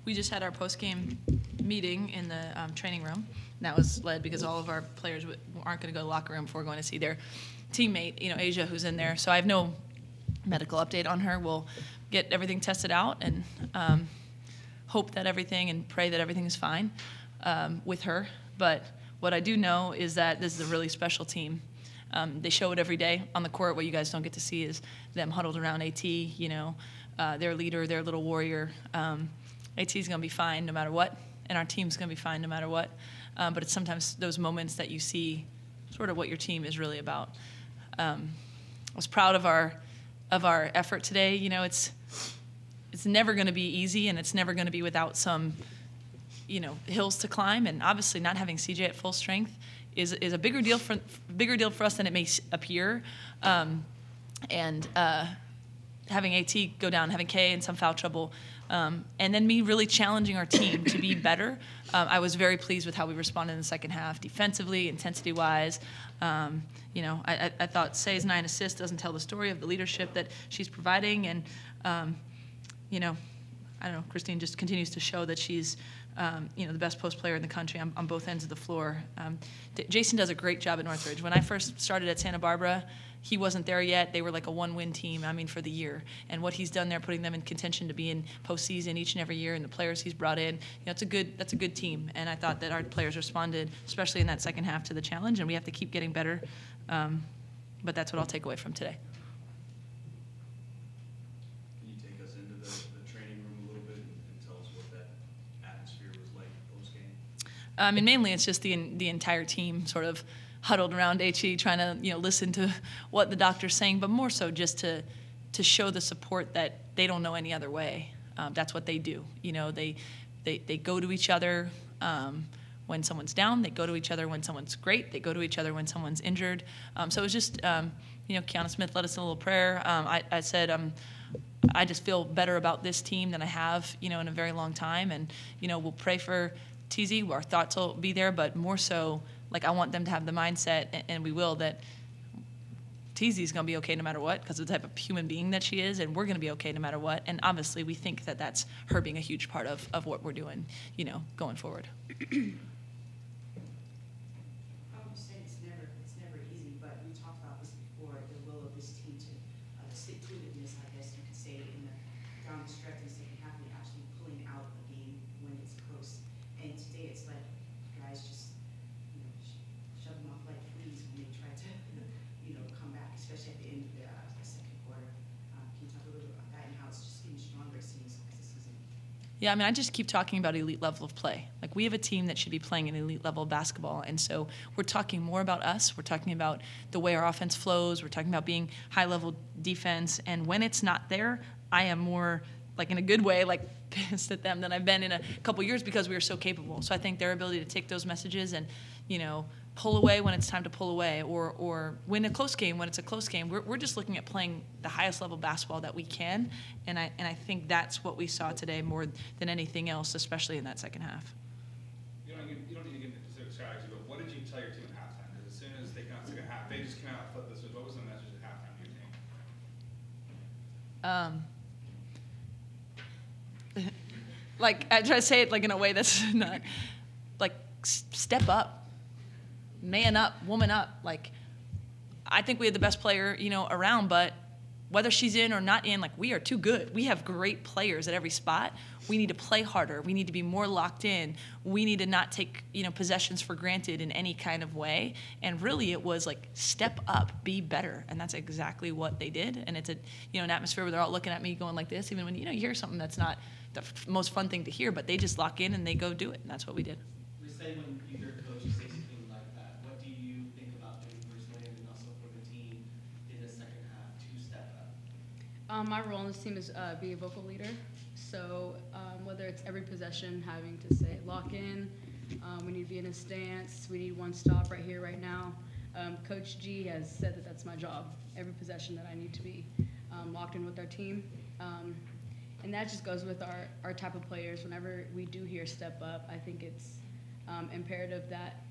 We just had our post-game meeting in the training room. And that was led because all of our players aren't going to go to the locker room before going to see their teammate, Asia, who's in there. So I have no medical update on her. We'll get everything tested out and hope that everything and pray that everything is fine with her. But what I do know is that this is a really special team. They show it every day on the court. What you guys don't get to see is them huddled around AT, their leader, their little warrior. AT is going to be fine no matter what, and our team's going to be fine no matter what. But it's sometimes those moments that you see sort of what your team is really about. I was proud of our effort today. It's never going to be easy, and it's never going to be without some, hills to climb. And obviously, not having CJ at full strength is a bigger deal for us than it may appear. And having AT go down, having Kay in some foul trouble, and then me really challenging our team to be better. I was very pleased with how we responded in the second half, defensively, intensity-wise. I thought Say's 9 assists doesn't tell the story of the leadership that she's providing, and I don't know, Kristine just continues to show that she's the best post player in the country on both ends of the floor. Jason does a great job at Northridge. When I first started at Santa Barbara, he wasn't there yet. They were like a one-win team, for the year. And what he's done there, putting them in contention to be in postseason each and every year, and the players he's brought in, that's a good team. And I thought that our players responded, especially in that second half, to the challenge, and we have to keep getting better. But that's what I'll take away from today. Can you take us into the training room a little bit and tell us what that atmosphere was like post-game? Mainly it's just the entire team sort of huddled around HE trying to listen to what the doctor's saying, but more so just to show the support that they don't know any other way. That's what they do. They go to each other when someone's down. They go to each other when someone's great. They go to each other when someone's injured. So it was just, Kiana Smith led us in a little prayer. I said, I just feel better about this team than I have, in a very long time. And, we'll pray for TZ. Our thoughts will be there, but more so, I want them to have the mindset, and we will, that TZ is going to be okay no matter what because of the type of human being that she is, and we're going to be okay no matter what. And obviously, we think that that's her being a huge part of what we're doing, going forward. It's never easy, but we talked about this before, the will of this team to stick-to-itiveness, I guess you could say, down the stretch in the second half, and actually pulling out a game when it's close. And today it's like guys just shove them off like fleas when they try to come back, especially at the end of the second quarter. Can you talk a little bit about that and how it's just getting stronger, it seems, as the season? Yeah, I just keep talking about elite level of play. We have a team that should be playing an elite level of basketball, and so we're talking more about us. We're talking about the way our offense flows. We're talking about being high-level defense, and when it's not there, I am more, in a good way, pissed at them than I've been in a couple years because we are so capable. So I think their ability to take those messages and, pull away when it's time to pull away, or win a close game when it's a close game. We're just looking at playing the highest level basketball that we can, and I think that's what we saw today more than anything else, especially in that second half. You don't need to get into specific strategy, but what did you tell your team at halftime? Because as soon as they came out second half, they just came out and flipped this. What was the message at halftime to your team? I try to say it in a way that's not step up. Man up, woman up. I think we had the best player, around, but whether she's in or not in, we are too good. We have great players at every spot. We need to play harder. We need to be more locked in. We need to not take, possessions for granted in any kind of way. And really it was step up, be better. And that's exactly what they did. And it's an atmosphere where they're all looking at me going like this, even when, you hear something that's not the most fun thing to hear, but they just lock in and they go do it. And that's what we did. We say when you hear coach say something like that, what do you think about him personally and also for the team in the second half to step up? My role in this team is be a vocal leader. So whether it's every possession having to say lock in, we need to be in a stance, we need one stop right here, right now. Coach G has said that that's my job. Every possession that I need to be locked in with our team. And that just goes with our type of players. Whenever we do hear step up, I think it's imperative that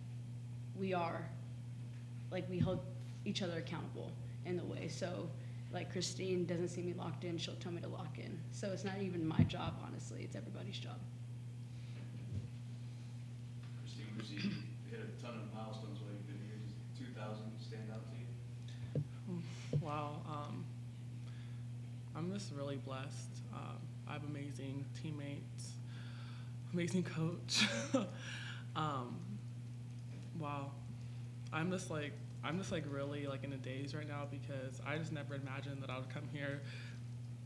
we hold each other accountable in the way. So Like Kristine doesn't see me locked in, she'll tell me to lock in. So it's not even my job, honestly, it's everybody's job. Kristine, we've seen you hit a ton of milestones while you've been here. Does 2,000 stand out to you? Wow. I'm just really blessed. I have amazing teammates, amazing coach. Wow. I'm just like really like in a daze right now because I just never imagined that I would come here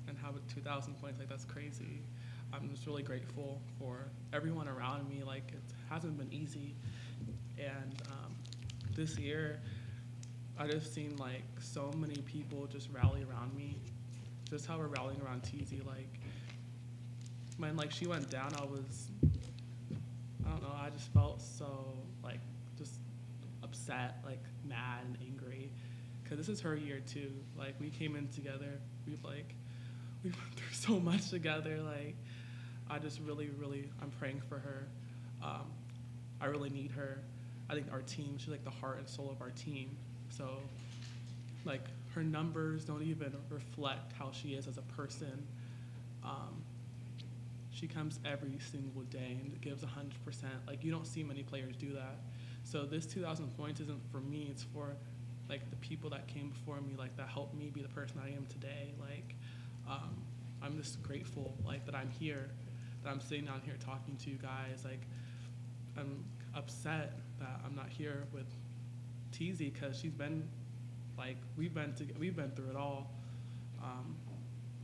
and have 2,000 points. Like, that's crazy. I'm just really grateful for everyone around me. Like, it hasn't been easy. And this year, I just seen like so many people just rally around me. Just how we're rallying around TZ. Like, when like she went down, I don't know, I just felt so like just upset, like mad and angry, because this is her year too. Like, we came in together, we went through so much together. Like, I just really I'm praying for her. I really need her. I think our team, she's like the heart and soul of our team. So like, her numbers don't even reflect how she is as a person. She comes every single day and gives 100%. Like, you don't see many players do that. So this 2,000 points isn't for me, it's for like the people that came before me, like that helped me be the person I am today. Like, I'm just grateful like that I'm here, that I'm sitting down here talking to you guys. Like, I'm upset that I'm not here with TZ because she's been like, we've been through it all.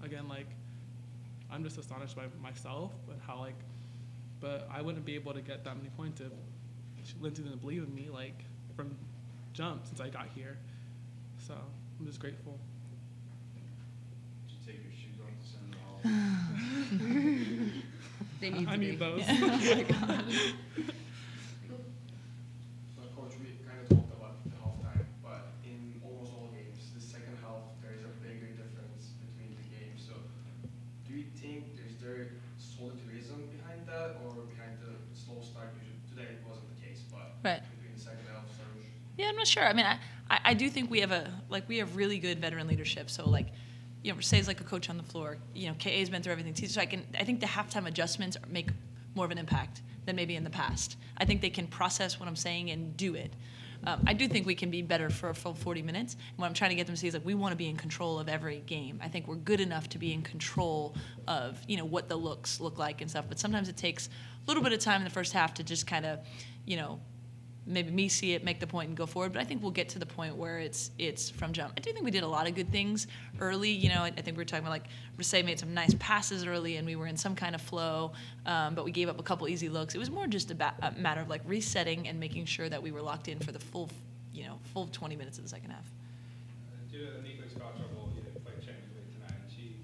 Again, like, I'm just astonished by myself and how like, but I wouldn't be able to get that many points if Lindsay didn't believe in me like from jump since I got here. So I'm just grateful. Did you take your shoes off to send them all? They need I to need be. those. Oh my God. So, Coach, we kind of talked about the halftime, but in almost all games, the second half, there is a bigger difference between the games. So, do you think is there solid reason behind that, or behind the slow start? Usually, today it wasn't the case, but Right. between the second half, so Yeah, I'm not sure. I mean, I do think we have really good veteran leadership. So like, you know, Reece's like a coach on the floor. You know, KA's been through everything too. So I think the halftime adjustments make more of an impact than maybe in the past. I think they can process what I'm saying and do it. I do think we can be better for a full 40 minutes. And what I'm trying to get them to see is like, we want to be in control of every game. I think we're good enough to be in control of, you know, what the looks look like and stuff. But sometimes it takes a little bit of time in the first half to just kind of, you know, maybe me see it, make the point, and go forward. But I think we'll get to the point where it's from jump. I do think we did a lot of good things early. You know, I think we were talking about like Reece made some nice passes early, and we were in some kind of flow. But we gave up a couple easy looks. It was more just a matter of like resetting and making sure that we were locked in for the full 20 minutes of the second half. Due to Anigwe's foul trouble, you didn't play Champions League tonight, and she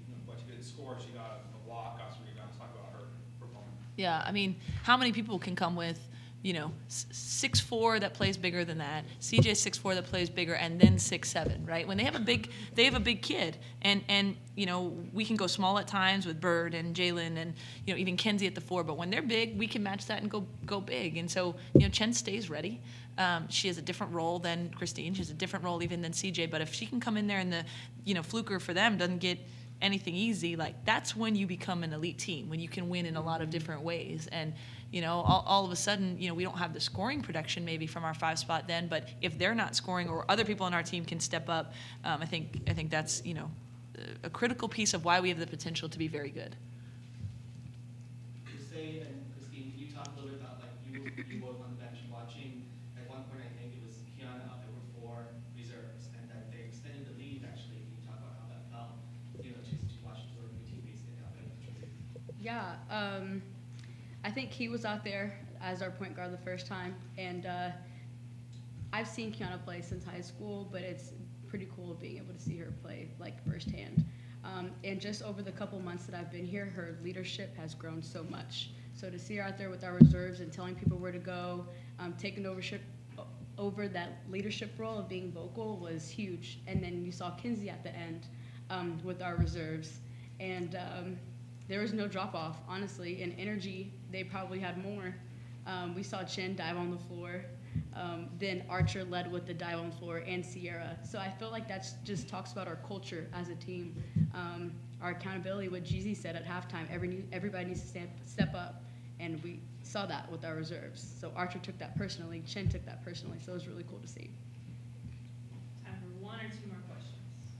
didn't score. She got a block, got some rebounds. Talk about her performance. Yeah, I mean, how many people can come with, you know, 6'4" that plays bigger than that, CJ 6'4" that plays bigger, and then 6'7", right? When they have a big kid, and you know, we can go small at times with Bird and Jalen and, you know, even Kenzie at the 4, but when they're big, we can match that and go big. And so, you know, Chen stays ready. She has a different role than Kristine. She has a different role even than CJ. But if she can come in there and the, you know, fluker for them doesn't get anything easy, like, that's when you become an elite team, when you can win in a lot of different ways. And, you know, all of a sudden, you know, we don't have the scoring production maybe from our 5 spot then, but if they're not scoring or other people on our team can step up, I think that's, you know, a critical piece of why we have the potential to be very good. Reece and Kristine, can you talk a little bit about, like, you both on the bench watching? At one point, I think it was Kiana up there with 4 reserves, and that they extended the lead, actually. Can you talk about how that felt, you know, to watch your teammates get out there? Yeah, I think he was out there as our point guard the first time, and I've seen Kiana play since high school, but it's pretty cool being able to see her play like firsthand. And just over the couple months that I've been here, her leadership has grown so much. So to see her out there with our reserves and telling people where to go, taking over that leadership role of being vocal was huge. And then you saw Kenzie at the end with our reserves, and there was no drop-off, honestly. In energy, they probably had more. We saw Chen dive on the floor. Then Archer led with the dive on the floor and Sierra. So I feel like that just talks about our culture as a team. Our accountability, what Jeezy said at halftime, everybody needs to step up. And we saw that with our reserves. So Archer took that personally, Chen took that personally. So it was really cool to see. Time for one or two more questions.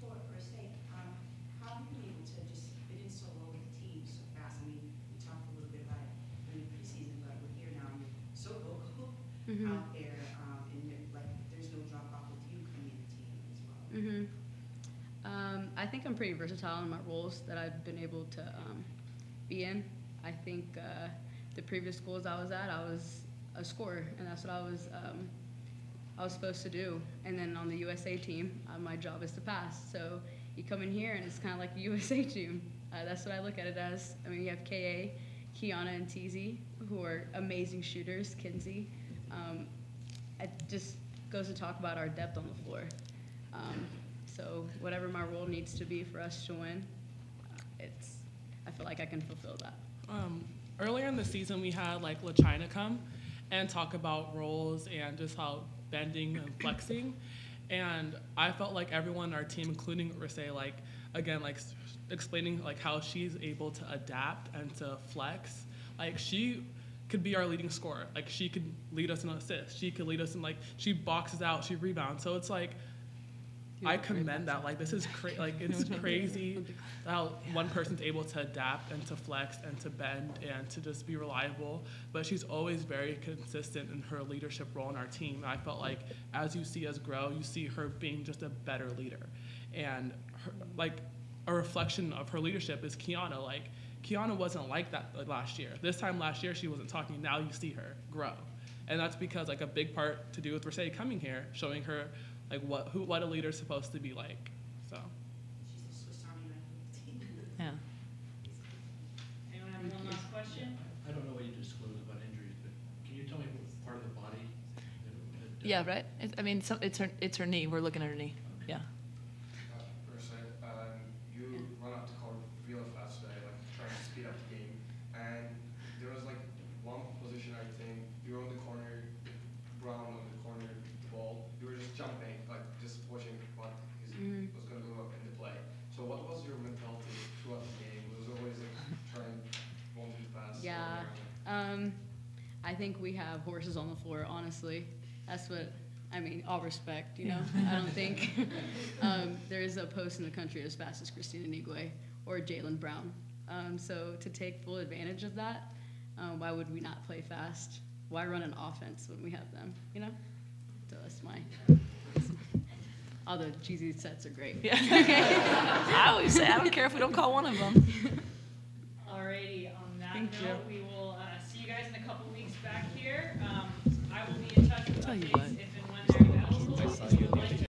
For a sake, how have you been able to just fit in so well with the team so fast? I mean, we talked a little bit about it during preseason, but we're here now, and you're so vocal out there, and like there's no drop off with you coming in the team as well. I think I'm pretty versatile in my roles that I've been able to be in. I think the previous schools I was at, I was a scorer, and that's what I was supposed to do. And then on the USA team, my job is to pass. So you come in here, and it's kind of like the USA team. That's what I look at it as. I mean, you have KA, Kiana, and TZ, who are amazing shooters, Kinsey. It just goes to talk about our depth on the floor. So whatever my role needs to be for us to win, I feel like I can fulfill that. Earlier in the season, we had like LaChina come and talk about roles and just how bending and flexing. And I felt like everyone on our team, including Reece, like, again, like explaining like how she's able to adapt and to flex. Like she could be our leading scorer. Like she could lead us in assists. She could lead us in, like, she boxes out, she rebounds. So it's like, I commend that. Like this is it's crazy how one person's able to adapt and to flex and to bend and to just be reliable. But she's always very consistent in her leadership role in our team. And I felt like as you see us grow, you see her being just a better leader. And her, like a reflection of her leadership is Kiana. Like Kiana wasn't like that last year. This time last year she wasn't talking. Now you see her grow, and that's because like a big part to do with Reece coming here, showing her like what a leader's supposed to be like. So. She's the Swiss Army knife of the team. Yeah. Anyone have one last question? I don't know what you disclosed about injuries, but can you tell me what part of the body? Yeah, right. It's her knee. We're looking at her knee. Yeah. Reece, you run up the court real fast today, like trying to speed up the game. And there was like one position, I think, you were on the corner, Brown on the corner, the ball. You were just jumping, like just watching what was going to go up in the play. So what was your mentality throughout the game? Was it always like trying one too fast? Yeah. I think we have horses on the floor, honestly. That's what, I mean, all respect, you know? I don't think there is a post in the country as fast as Kristine Anigwe or Jaylen Brown. So to take full advantage of that, why would we not play fast? Why run an offense when we have them, you know? So that's my, all the cheesy sets are great. Yeah. I always say I don't care if we don't call one of them. Alrighty, on that Thank note, you. we will see you guys in a couple weeks back here. I will be in touch with Tell you updates what. if